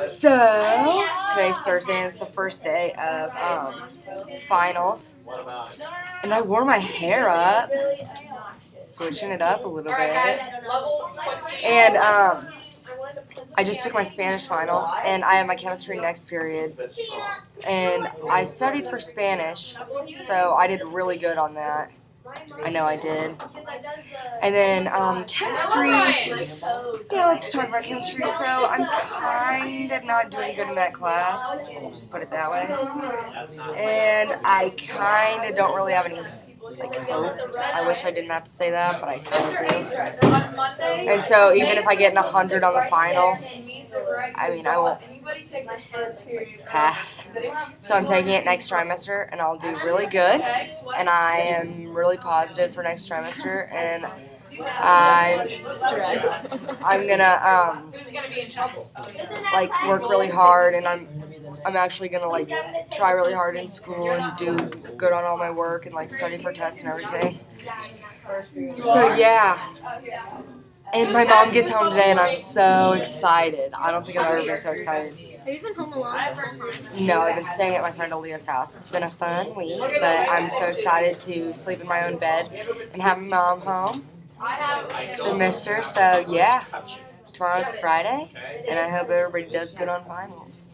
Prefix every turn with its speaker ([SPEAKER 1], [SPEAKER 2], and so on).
[SPEAKER 1] So, today's Thursday and it's the first day of finals. And I wore my hair up, switching it up a little bit. And I just took my Spanish final, and I have my chemistry next period. And I studied for Spanish, so I did really good on that. I know I did. And then chemistry, let's talk about chemistry. So I'm kind of not doing good in that class, we'll just put it that way. And I kind of don't really have any hope. I wish I didn't have to say that, but I kind of do. And so even if I get 100 on the final, I mean, I won't pass. So I'm taking it next trimester, and I'll do really good. And I am really positive for next trimester, and I'm gonna work really hard, and I'm actually gonna try really hard in school and do good on all my work and study for tests and everything. So yeah. And my mom gets home today, and I'm so excited. I don't think I've ever been so excited.
[SPEAKER 2] Have you been home alone?
[SPEAKER 1] No, I've been staying at my friend Aaliyah's house. It's been a fun week, but I'm so excited to sleep in my own bed and have my mom home. So miss her. So yeah, tomorrow's Friday, and I hope everybody does good on finals.